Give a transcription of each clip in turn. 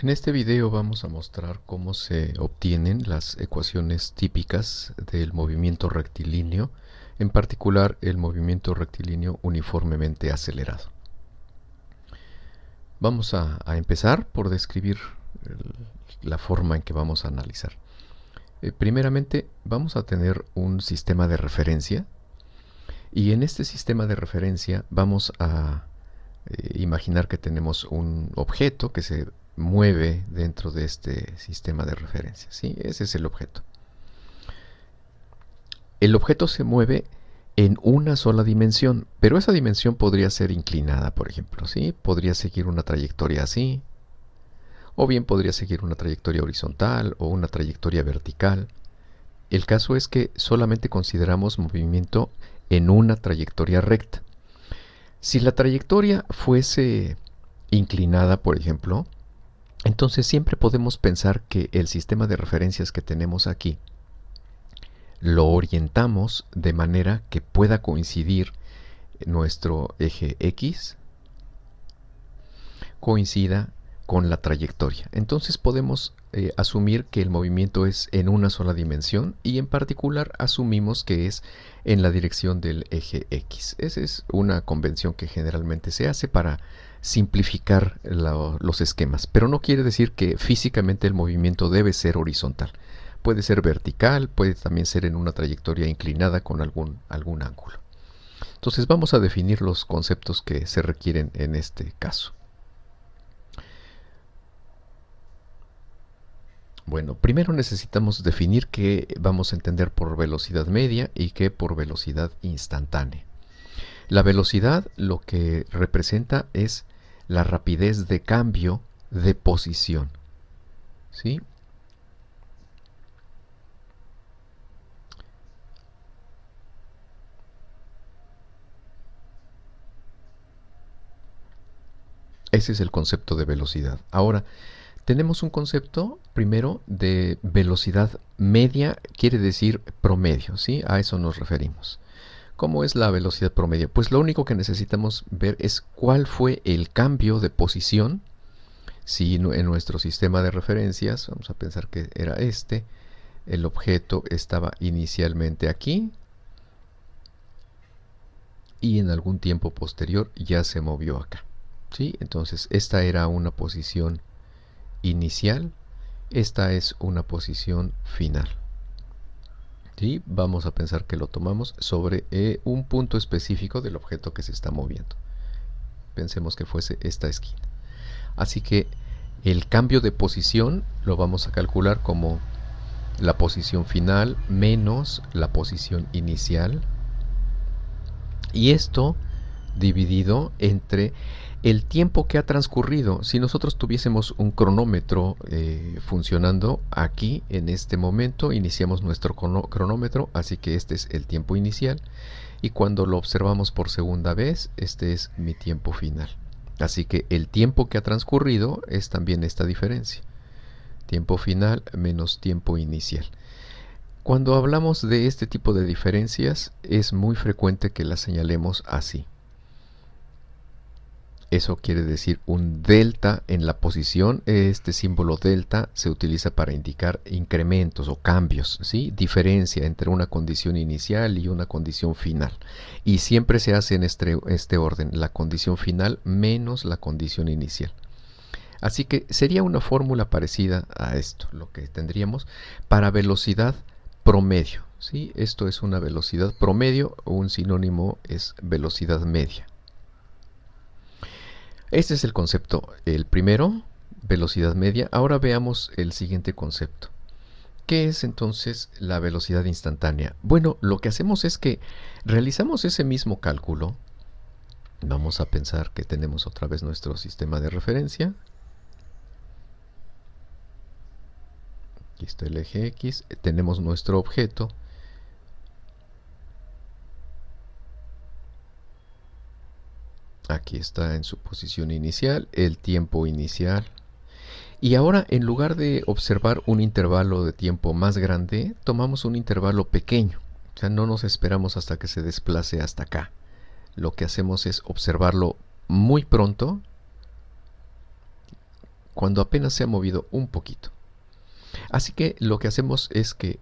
En este video vamos a mostrar cómo se obtienen las ecuaciones típicas del movimiento rectilíneo, en particular el movimiento rectilíneo uniformemente acelerado. Vamos a empezar por describir la forma en que vamos a analizar. Primeramente vamos a tener un sistema de referencia y en este sistema de referencia vamos a imaginar que tenemos un objeto que se mueve dentro de este sistema de referencia, ¿sí? Ese es el objeto. El objeto se mueve en una sola dimensión, pero esa dimensión podría ser inclinada, por ejemplo, ¿sí? Podría seguir una trayectoria así, o bien podría seguir una trayectoria horizontal o una trayectoria vertical. El caso es que solamente consideramos movimiento en una trayectoria recta. Si la trayectoria fuese inclinada, por ejemplo, entonces siempre podemos pensar que el sistema de referencias que tenemos aquí lo orientamos de manera que pueda coincidir nuestro eje X, coincida con la trayectoria. Entonces podemos asumir que el movimiento es en una sola dimensión y en particular asumimos que es en la dirección del eje X. Esa es una convención que generalmente se hace para simplificar los esquemas, pero no quiere decir que físicamente el movimiento debe ser horizontal. Puede ser vertical, puede también ser en una trayectoria inclinada con algún ángulo. Entonces vamos a definir los conceptos que se requieren en este caso. Bueno, primero necesitamos definir qué vamos a entender por velocidad media y qué por velocidad instantánea. La velocidad lo que representa es la rapidez de cambio de posición, ¿sí? Ese es el concepto de velocidad. Ahora, tenemos un concepto primero de velocidad media, quiere decir promedio, ¿sí? A eso nos referimos. ¿Cómo es la velocidad promedio? Pues lo único que necesitamos ver es cuál fue el cambio de posición. Si en nuestro sistema de referencias, vamos a pensar que era este, el objeto estaba inicialmente aquí y en algún tiempo posterior ya se movió acá, ¿sí? Entonces esta era una posición inicial, esta es una posición final. ¿Sí? Vamos a pensar que lo tomamos sobre un punto específico del objeto que se está moviendo. Pensemos que fuese esta esquina. Así que el cambio de posición lo vamos a calcular como la posición final menos la posición inicial. Y esto dividido entre el tiempo que ha transcurrido. Si nosotros tuviésemos un cronómetro funcionando aquí en este momento, iniciamos nuestro cronómetro, así que este es el tiempo inicial, y cuando lo observamos por segunda vez, este es mi tiempo final. Así que el tiempo que ha transcurrido es también esta diferencia, tiempo final menos tiempo inicial. Cuando hablamos de este tipo de diferencias es muy frecuente que las señalemos así. Eso quiere decir un delta en la posición. Este símbolo delta se utiliza para indicar incrementos o cambios, ¿sí? Diferencia entre una condición inicial y una condición final. Y siempre se hace en este orden, la condición final menos la condición inicial. Así que sería una fórmula parecida a esto, lo que tendríamos para velocidad promedio, ¿sí? Esto es una velocidad promedio, o un sinónimo es velocidad media. Este es el concepto, el primero, velocidad media. Ahora veamos el siguiente concepto. ¿Qué es entonces la velocidad instantánea? Bueno, lo que hacemos es que realizamos ese mismo cálculo. Vamos a pensar que tenemos otra vez nuestro sistema de referencia. Aquí está el eje X, tenemos nuestro objeto. Aquí está en su posición inicial, el tiempo inicial. Y ahora, en lugar de observar un intervalo de tiempo más grande, tomamos un intervalo pequeño. O sea, no nos esperamos hasta que se desplace hasta acá. Lo que hacemos es observarlo muy pronto, cuando apenas se ha movido un poquito. Así que lo que hacemos es que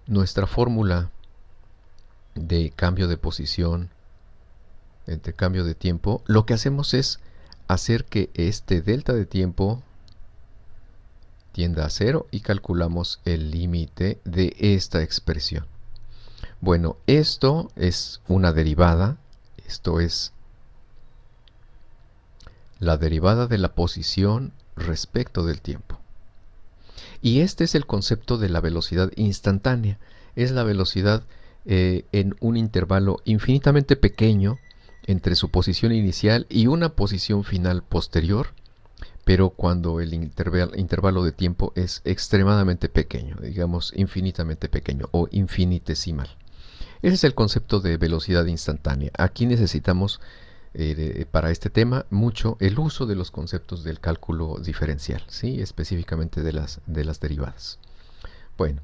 nuestra fórmula de cambio de posición entre cambio de tiempo, lo que hacemos es hacer que este delta de tiempo tienda a 0 y calculamos el límite de esta expresión. Bueno, esto es una derivada, esto es la derivada de la posición respecto del tiempo. Y este es el concepto de la velocidad instantánea. Es la velocidad en un intervalo infinitamente pequeño entre su posición inicial y una posición final posterior, pero cuando el intervalo de tiempo es extremadamente pequeño, digamos infinitamente pequeño o infinitesimal. Ese es el concepto de velocidad instantánea. Aquí necesitamos para este tema mucho el uso de los conceptos del cálculo diferencial, ¿sí? Específicamente de las derivadas. Bueno,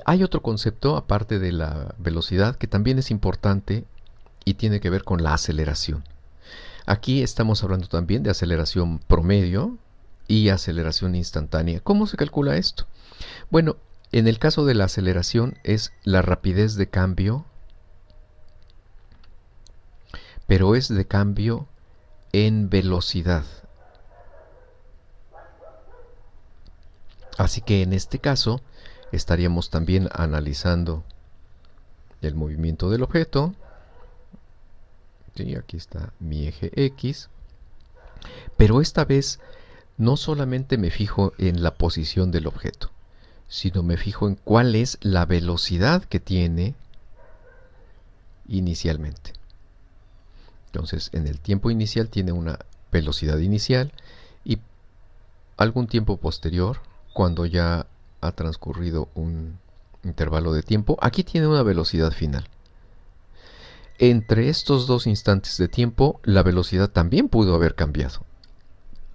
hay otro concepto aparte de la velocidad que también es importante y tiene que ver con la aceleración. Aquí estamos hablando también de aceleración promedio y aceleración instantánea. ¿Cómo se calcula esto? Bueno, en el caso de la aceleración es la rapidez de cambio, pero es de cambio en velocidad. Así que en este caso estaríamos también analizando el movimiento del objeto. Sí, aquí está mi eje X. Pero esta vez no solamente me fijo en la posición del objeto, sino me fijo en cuál es la velocidad que tiene inicialmente. Entonces, en el tiempo inicial tiene una velocidad inicial y algún tiempo posterior, cuando ya ha transcurrido un intervalo de tiempo, aquí tiene una velocidad final. Entre estos dos instantes de tiempo, la velocidad también pudo haber cambiado,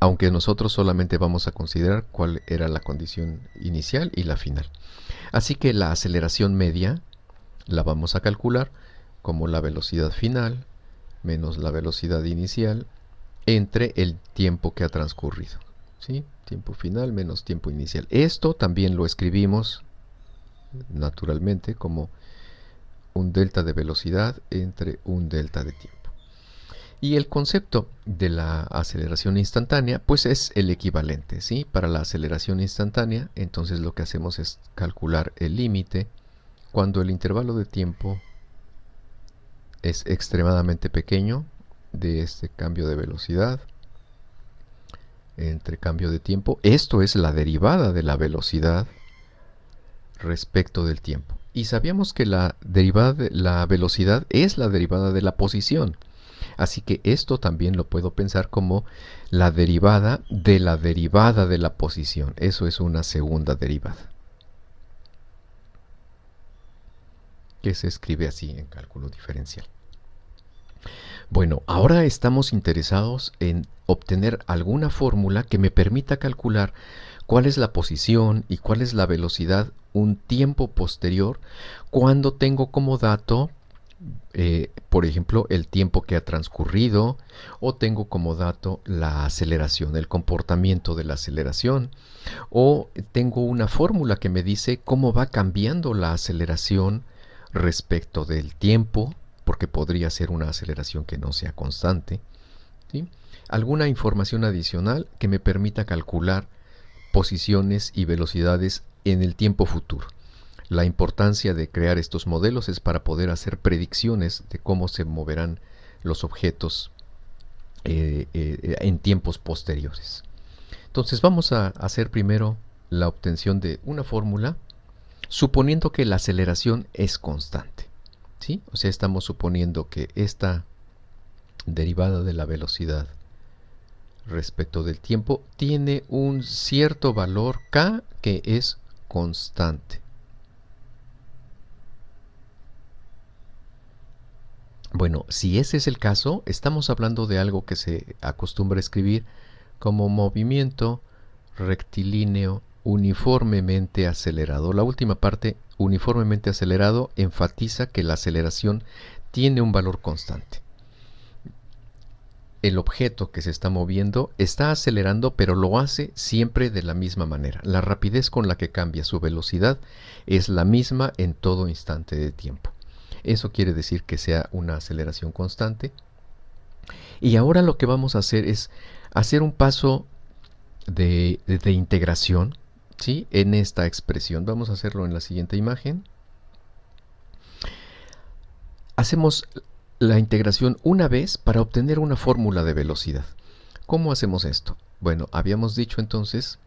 aunque nosotros solamente vamos a considerar cuál era la condición inicial y la final. Así que la aceleración media la vamos a calcular como la velocidad final menos la velocidad inicial entre el tiempo que ha transcurrido. ¿Sí? Tiempo final menos tiempo inicial. Esto también lo escribimos naturalmente como un delta de velocidad entre un delta de tiempo. Y el concepto de la aceleración instantánea pues es el equivalente, ¿sí? Para la aceleración instantánea, entonces lo que hacemos es calcular el límite cuando el intervalo de tiempo es extremadamente pequeño de este cambio de velocidad entre cambio de tiempo. Esto es la derivada de la velocidad respecto del tiempo. Y sabíamos que la derivada de la velocidad es la derivada de la posición. Así que esto también lo puedo pensar como la derivada de la posición. Eso es una segunda derivada, que se escribe así en cálculo diferencial. Bueno, ahora estamos interesados en obtener alguna fórmula que me permita calcular cuál es la posición y cuál es la velocidad un tiempo posterior cuando tengo como dato, por ejemplo, el tiempo que ha transcurrido, o tengo como dato la aceleración, el comportamiento de la aceleración, o tengo una fórmula que me dice cómo va cambiando la aceleración respecto del tiempo, porque podría ser una aceleración que no sea constante, ¿sí? Alguna información adicional que me permita calcular posiciones y velocidades en el tiempo futuro. La importancia de crear estos modelos es para poder hacer predicciones de cómo se moverán los objetos en tiempos posteriores. Entonces vamos a hacer primero la obtención de una fórmula suponiendo que la aceleración es constante, ¿sí? O sea, estamos suponiendo que esta derivada de la velocidad respecto del tiempo tiene un cierto valor k que es constante. Bueno, si ese es el caso, estamos hablando de algo que se acostumbra a escribir como movimiento rectilíneo uniformemente acelerado. La última parte, uniformemente acelerado, enfatiza que la aceleración tiene un valor constante. el objeto que se está moviendo está acelerando, pero lo hace siempre de la misma manera. La rapidez con la que cambia su velocidad es la misma en todo instante de tiempo. Eso quiere decir que sea una aceleración constante. Y ahora lo que vamos a hacer es hacer un paso de integración, ¿sí?, en esta expresión. Vamos a hacerlo en la siguiente imagen. Hacemos la integración una vez para obtener una fórmula de velocidad. ¿Cómo hacemos esto? Bueno, habíamos dicho entonces,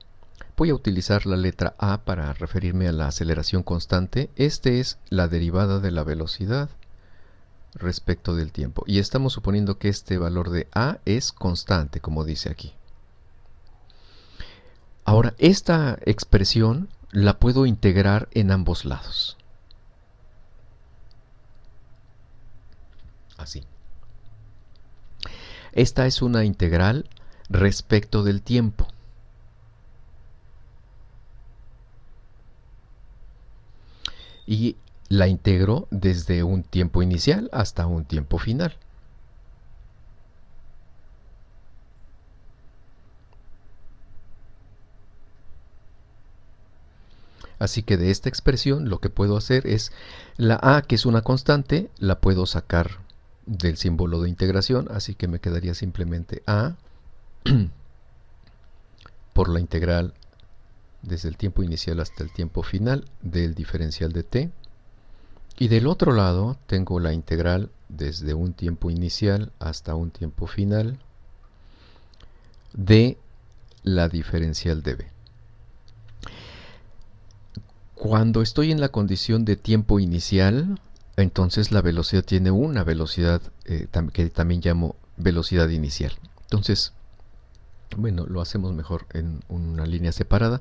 voy a utilizar la letra A para referirme a la aceleración constante. Este es la derivada de la velocidad respecto del tiempo. Y estamos suponiendo que este valor de A es constante, como dice aquí. Ahora, esta expresión la puedo integrar en ambos lados. Así. Esta es una integral respecto del tiempo. Y la integro desde un tiempo inicial hasta un tiempo final. Así que de esta expresión lo que puedo hacer es la a, que es una constante, la puedo sacar del símbolo de integración, así que me quedaría simplemente a por la integral desde el tiempo inicial hasta el tiempo final del diferencial de t. Y del otro lado tengo la integral desde un tiempo inicial hasta un tiempo final de la diferencial de b. Cuando estoy en la condición de tiempo inicial, entonces la velocidad tiene una velocidad que también llamo velocidad inicial. Entonces, bueno, lo hacemos mejor en una línea separada.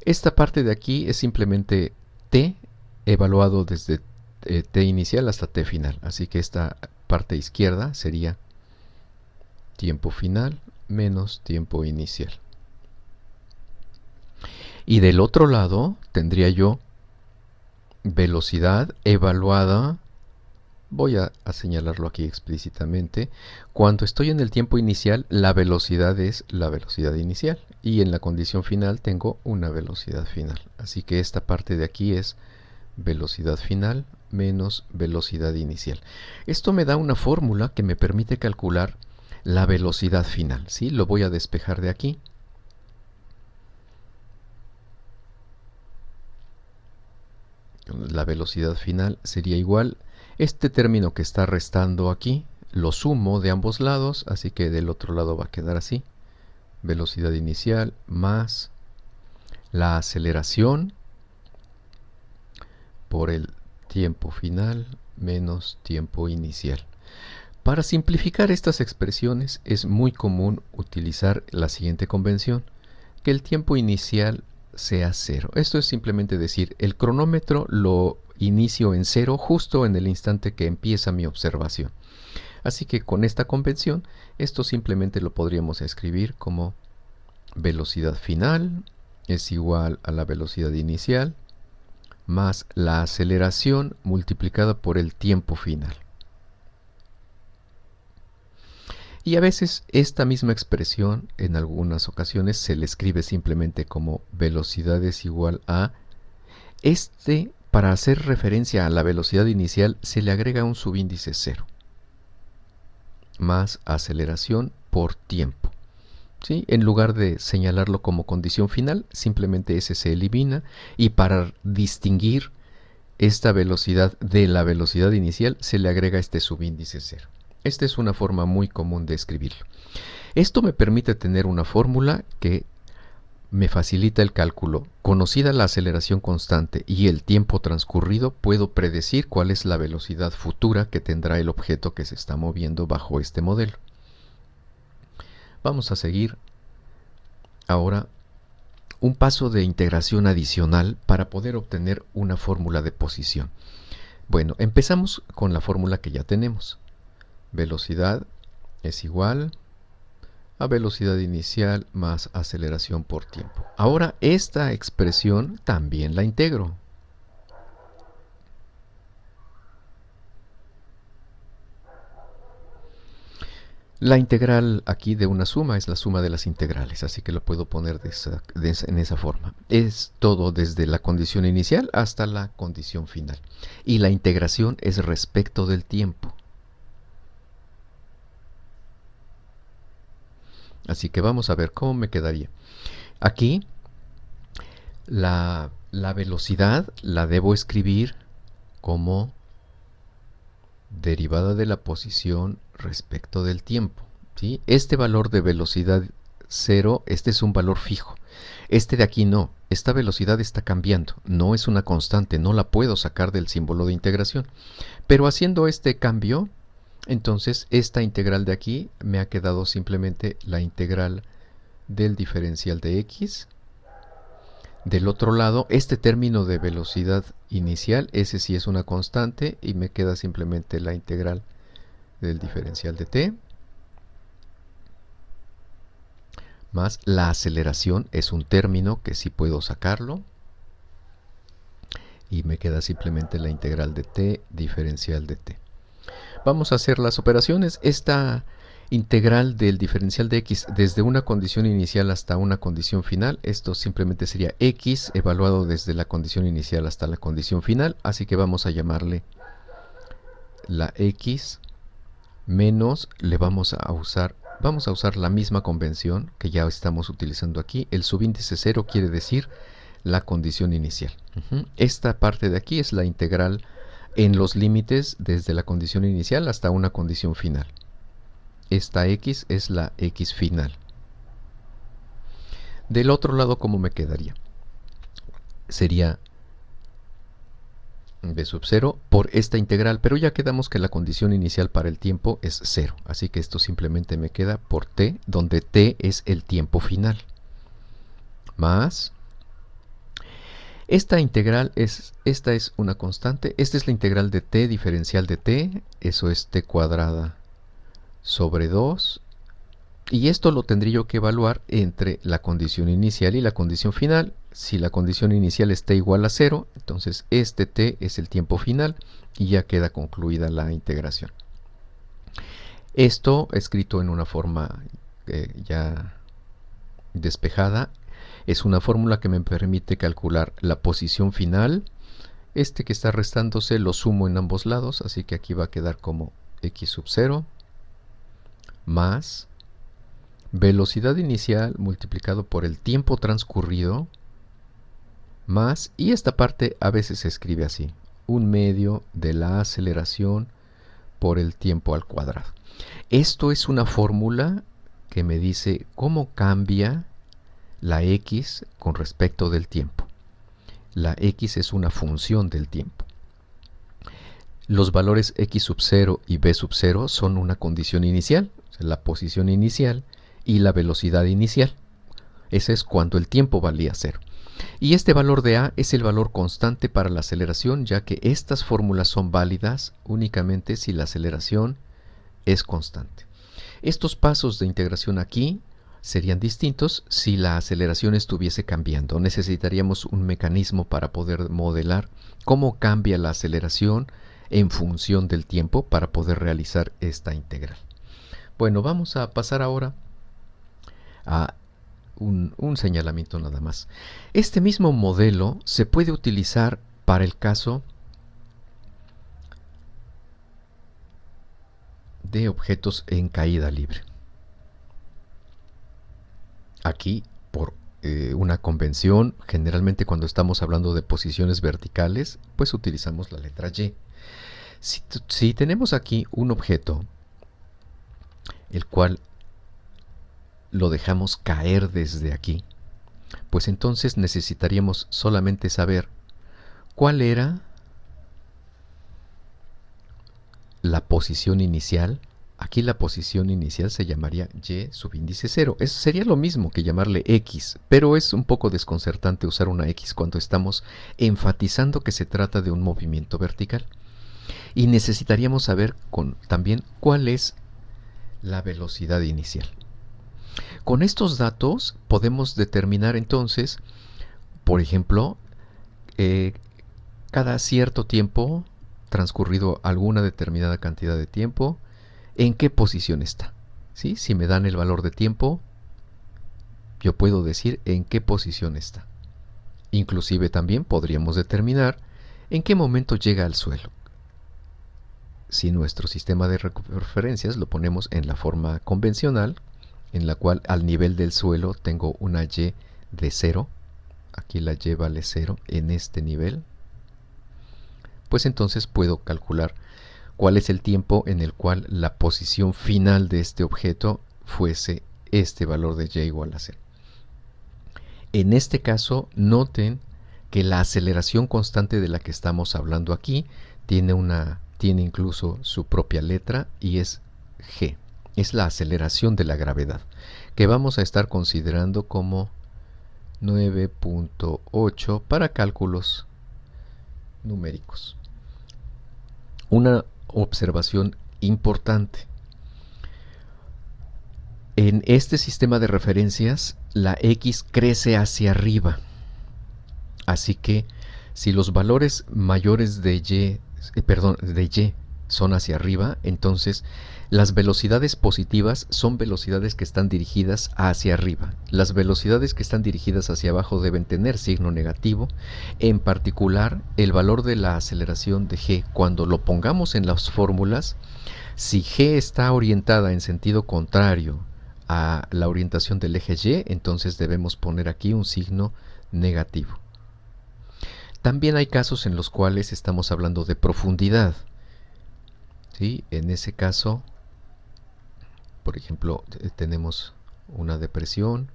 Esta parte de aquí es simplemente t evaluado desde t inicial hasta t final. Así que esta parte izquierda sería tiempo final menos tiempo inicial. Y del otro lado tendría yo velocidad evaluada, voy a señalarlo aquí explícitamente. Cuando estoy en el tiempo inicial, la velocidad es la velocidad inicial, y en la condición final tengo una velocidad final. Así que esta parte de aquí es velocidad final menos velocidad inicial. Esto me da una fórmula que me permite calcular la velocidad final, ¿sí? Lo voy a despejar de aquí. La velocidad final sería igual, este término que está restando aquí, lo sumo de ambos lados, así que del otro lado va a quedar así. Velocidad inicial más la aceleración por el tiempo final menos tiempo inicial. Para simplificar estas expresiones es muy común utilizar la siguiente convención, que el tiempo inicial sea 0. Esto es simplemente decir, el cronómetro lo inicio en 0 justo en el instante que empieza mi observación. Así que con esta convención, esto simplemente lo podríamos escribir como velocidad final es igual a la velocidad inicial más la aceleración multiplicada por el tiempo final. Y a veces esta misma expresión en algunas ocasiones se le escribe simplemente como velocidad es igual a para hacer referencia a la velocidad inicial se le agrega un subíndice 0 más aceleración por tiempo, ¿sí? En lugar de señalarlo como condición final, simplemente ese se elimina, y para distinguir esta velocidad de la velocidad inicial se le agrega este subíndice 0. Esta es una forma muy común de escribirlo. Esto me permite tener una fórmula que me facilita el cálculo. Conocida la aceleración constante y el tiempo transcurrido, puedo predecir cuál es la velocidad futura que tendrá el objeto que se está moviendo bajo este modelo. Vamos a seguir ahora un paso de integración adicional para poder obtener una fórmula de posición. Bueno, empezamos con la fórmula que ya tenemos. Velocidad es igual a velocidad inicial más aceleración por tiempo. Ahora esta expresión también la integro. La integral aquí de una suma es la suma de las integrales, así que lo puedo poner en esa forma. Es todo desde la condición inicial hasta la condición final. Y la integración es respecto del tiempo. Así que vamos a ver cómo me quedaría. Aquí la velocidad la debo escribir como derivada de la posición respecto del tiempo, ¿sí? Este valor de velocidad 0, este es un valor fijo. Este de aquí no, esta velocidad está cambiando, no es una constante, no la puedo sacar del símbolo de integración. Pero haciendo este cambio, entonces esta integral de aquí me ha quedado simplemente la integral del diferencial de x. Del otro lado, este término de velocidad inicial, ese sí es una constante y me queda simplemente la integral del diferencial de t. Más la aceleración es un término que sí puedo sacarlo. Y me queda simplemente la integral de t diferencial de t. Vamos a hacer las operaciones. Esta integral del diferencial de x desde una condición inicial hasta una condición final, esto simplemente sería x evaluado desde la condición inicial hasta la condición final, así que vamos a llamarle la x menos, vamos a usar la misma convención que ya estamos utilizando aquí. El subíndice 0 quiere decir la condición inicial. Esta parte de aquí es la integral en los límites desde la condición inicial hasta una condición final. Esta x es la x final. Del otro lado, ¿cómo me quedaría? Sería b sub 0 por esta integral, pero ya quedamos que la condición inicial para el tiempo es 0. Así que esto simplemente me queda por t, donde t es el tiempo final. Más esta integral esta es una constante. Esta es la integral de t diferencial de t, eso es t cuadrada sobre 2, y esto lo tendría yo que evaluar entre la condición inicial y la condición final. Si la condición inicial es t igual a 0, entonces este t es el tiempo final y ya queda concluida la integración. Esto escrito en una forma ya despejada es una fórmula que me permite calcular la posición final. Este que está restándose lo sumo en ambos lados, así que aquí va a quedar como x sub 0 más velocidad inicial multiplicado por el tiempo transcurrido más, y esta parte a veces se escribe así, 1/2 de la aceleración por el tiempo al cuadrado. Esto es una fórmula que me dice cómo cambia la x con respecto del tiempo. La x es una función del tiempo. Los valores x sub 0 y b sub 0 son una condición inicial, o sea, la posición inicial y la velocidad inicial. Ese es cuando el tiempo valía 0. Y este valor de a es el valor constante para la aceleración, ya que estas fórmulas son válidas únicamente si la aceleración es constante. Estos pasos de integración aquí serían distintos si la aceleración estuviese cambiando. Necesitaríamos un mecanismo para poder modelar cómo cambia la aceleración en función del tiempo para poder realizar esta integral. Bueno, vamos a pasar ahora a un señalamiento nada más. Este mismo modelo se puede utilizar para el caso de objetos en caída libre. Aquí, por una convención, generalmente cuando estamos hablando de posiciones verticales, pues utilizamos la letra Y. Si tenemos aquí un objeto, el cual lo dejamos caer desde aquí, pues entonces necesitaríamos solamente saber cuál era la posición inicial. Aquí la posición inicial se llamaría y subíndice 0. Eso sería lo mismo que llamarle x, pero es un poco desconcertante usar una x cuando estamos enfatizando que se trata de un movimiento vertical. Y necesitaríamos saber también cuál es la velocidad inicial. Con estos datos podemos determinar entonces, por ejemplo, cada cierto tiempo, transcurrido alguna determinada cantidad de tiempo, en qué posición está. ¿Sí? Si me dan el valor de tiempo, yo puedo decir en qué posición está. Inclusive también podríamos determinar en qué momento llega al suelo. Si nuestro sistema de referencias lo ponemos en la forma convencional, en la cual al nivel del suelo tengo una y de 0, aquí la y vale 0 en este nivel, pues entonces puedo calcular cuál es el tiempo en el cual la posición final de este objeto fuese este valor de y igual a 0. En este caso, noten que la aceleración constante de la que estamos hablando aquí tiene incluso su propia letra y es g. Es la aceleración de la gravedad, que vamos a estar considerando como 9.8 para cálculos numéricos. Una observación importante. En este sistema de referencias, la x crece hacia arriba. Así que si los valores mayores de y son hacia arriba, entonces las velocidades positivas son velocidades que están dirigidas hacia arriba. Las velocidades que están dirigidas hacia abajo deben tener signo negativo. En particular, el valor de la aceleración de g, cuando lo pongamos en las fórmulas, si g está orientada en sentido contrario a la orientación del eje y, entonces debemos poner aquí un signo negativo. También hay casos en los cuales estamos hablando de profundidad. ¿Sí? En ese caso, por ejemplo, tenemos una depresión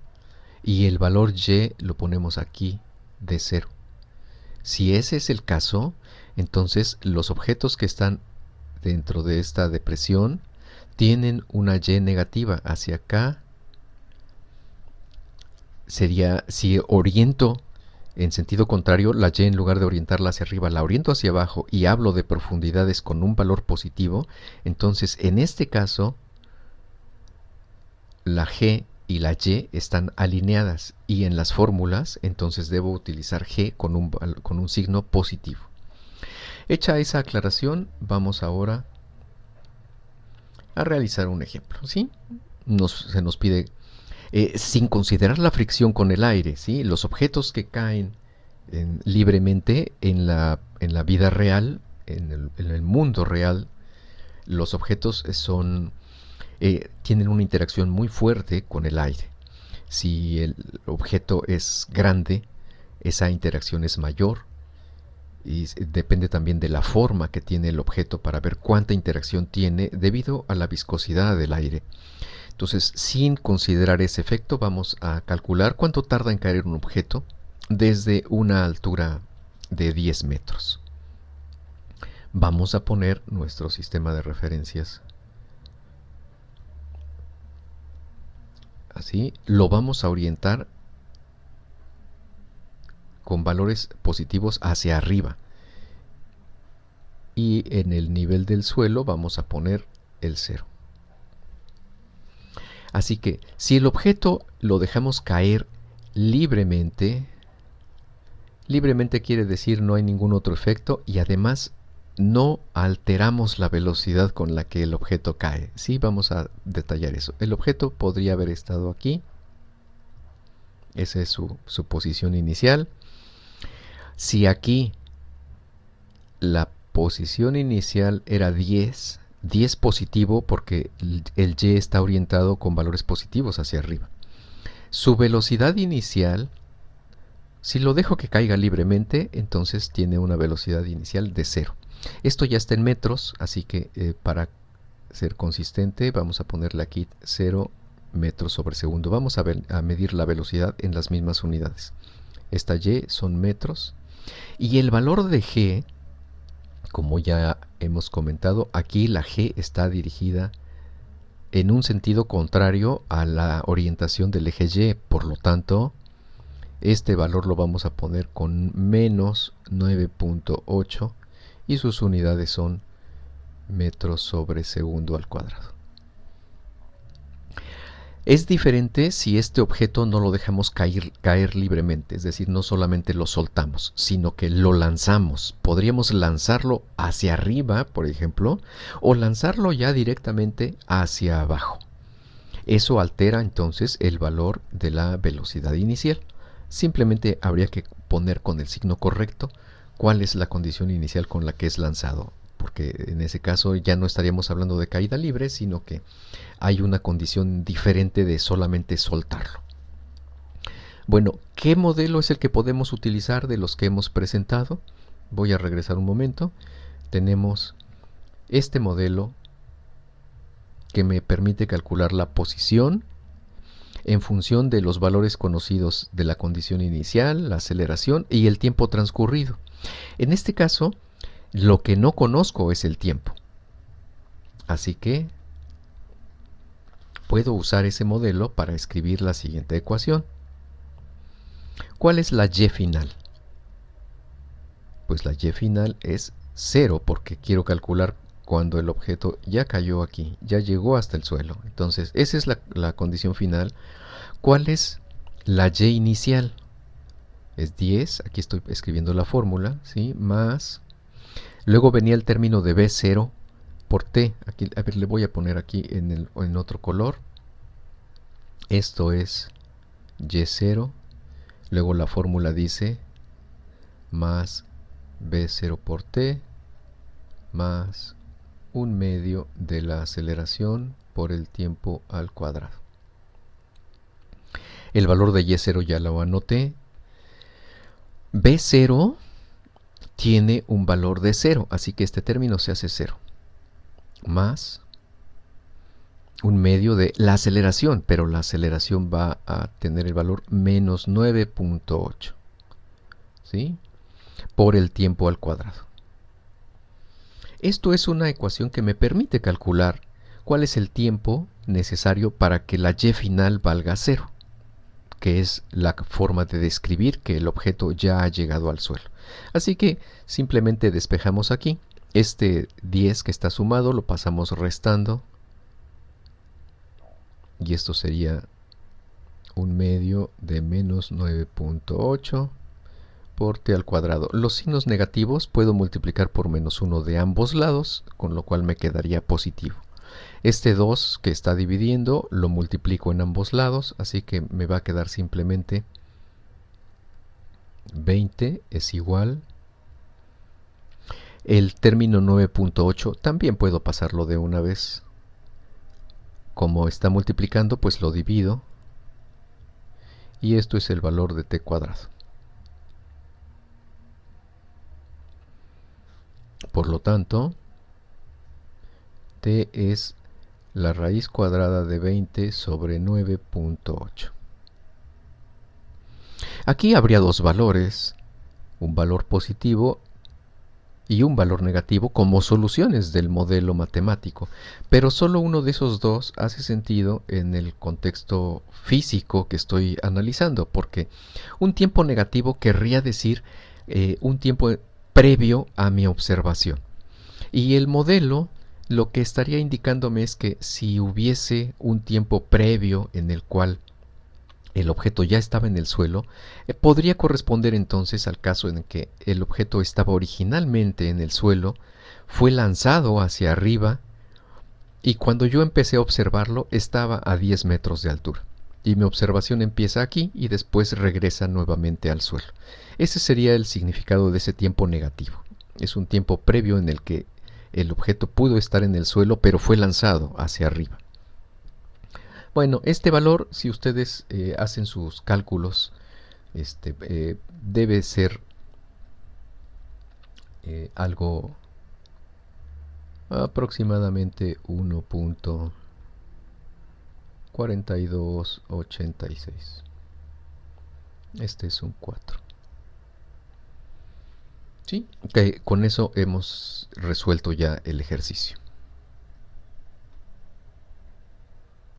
y el valor y lo ponemos aquí de 0. Si ese es el caso, entonces los objetos que están dentro de esta depresión tienen una y negativa hacia acá. Sería, si oriento en sentido contrario, la y en lugar de orientarla hacia arriba, la oriento hacia abajo y hablo de profundidades con un valor positivo, entonces en este caso, la g y la y están alineadas y en las fórmulas, entonces debo utilizar g con un signo positivo. Hecha esa aclaración, vamos ahora a realizar un ejemplo, ¿sí? Se nos pide, sin considerar la fricción con el aire, ¿sí? Los objetos que caen libremente en la vida real, en el mundo real, los objetos tienen una interacción muy fuerte con el aire. Si el objeto es grande, esa interacción es mayor. Y depende también de la forma que tiene el objeto para ver cuánta interacción tiene debido a la viscosidad del aire. Entonces, sin considerar ese efecto, vamos a calcular cuánto tarda en caer un objeto desde una altura de 10 metros. Vamos a poner nuestro sistema de referencias así. Lo vamos a orientar con valores positivos hacia arriba. Y en el nivel del suelo vamos a poner el 0. Así que si el objeto lo dejamos caer libremente quiere decir no hay ningún otro efecto y además no alteramos la velocidad con la que el objeto cae. Sí, vamos a detallar eso. El objeto podría haber estado aquí. Esa es su posición inicial. Si aquí la posición inicial era 10 positivo porque el y está orientado con valores positivos hacia arriba. Su velocidad inicial, si lo dejo que caiga libremente, entonces tiene una velocidad inicial de 0. Esto ya está en metros, así que para ser consistente vamos a ponerle aquí 0 metros sobre segundo. Vamos a medir la velocidad en las mismas unidades. Esta y son metros. Y el valor de g, como ya hemos comentado, aquí la g está dirigida en un sentido contrario a la orientación del eje y. Por lo tanto, este valor lo vamos a poner con menos 9.8 y sus unidades son metros sobre segundo al cuadrado. Es diferente si este objeto no lo dejamos caer libremente, es decir, no solamente lo soltamos, sino que lo lanzamos. Podríamos lanzarlo hacia arriba, por ejemplo, o lanzarlo ya directamente hacia abajo. Eso altera entonces el valor de la velocidad inicial. Simplemente habría que poner con el signo correcto cuál es la condición inicial con la que es lanzado, porque en ese caso ya no estaríamos hablando de caída libre, sino que hay una condición diferente de solamente soltarlo. Bueno, ¿qué modelo es el que podemos utilizar de los que hemos presentado? Voy a regresar un momento. Tenemos este modelo que me permite calcular la posición en función de los valores conocidos de la condición inicial, la aceleración y el tiempo transcurrido. En este caso, lo que no conozco es el tiempo. Así que puedo usar ese modelo para escribir la siguiente ecuación. ¿Cuál es la y final? Pues la y final es 0 porque quiero calcular cuando el objeto ya cayó aquí, ya llegó hasta el suelo. Entonces, esa es la condición final. ¿Cuál es la y inicial? Es 10, aquí estoy escribiendo la fórmula, ¿sí? Más, luego venía el término de B0 por T. Aquí, a ver, le voy a poner aquí en otro color. Esto es Y0, luego la fórmula dice más B0 por T más 1/2 de la aceleración por el tiempo al cuadrado. El valor de Y0 ya lo anoté. B0 tiene un valor de 0, así que este término se hace 0. Más 1/2 de la aceleración, pero la aceleración va a tener el valor menos 9.8, ¿sí? Por el tiempo al cuadrado. Esto es una ecuación que me permite calcular cuál es el tiempo necesario para que la y final valga 0, que es la forma de describir que el objeto ya ha llegado al suelo. Así que simplemente despejamos aquí. Este 10 que está sumado lo pasamos restando. Y esto sería 1/2 de menos 9.8 por t al cuadrado. Los signos negativos puedo multiplicar por menos 1 de ambos lados, con lo cual me quedaría positivo. Este 2 que está dividiendo lo multiplico en ambos lados, así que me va a quedar simplemente 20 es igual. El término 9.8 también puedo pasarlo de una vez. Como está multiplicando, pues lo divido. Y esto es el valor de t cuadrado. Por lo tanto, t es la raíz cuadrada de 20 sobre 9.8. Aquí habría dos valores, un valor positivo y un valor negativo como soluciones del modelo matemático, pero solo uno de esos dos hace sentido en el contexto físico que estoy analizando, porque un tiempo negativo querría decir un tiempo previo a mi observación. Y el modelo lo que estaría indicándome es que si hubiese un tiempo previo en el cual el objeto ya estaba en el suelo, podría corresponder entonces al caso en que el objeto estaba originalmente en el suelo, fue lanzado hacia arriba y cuando yo empecé a observarlo estaba a 10 metros de altura. Y mi observación empieza aquí y después regresa nuevamente al suelo. Ese sería el significado de ese tiempo negativo. Es un tiempo previo en el que el objeto pudo estar en el suelo, pero fue lanzado hacia arriba. Bueno, este valor, si ustedes hacen sus cálculos, debe ser algo aproximadamente 1.4286. Este es un 4. ¿Sí? Okay, con eso hemos resuelto ya el ejercicio.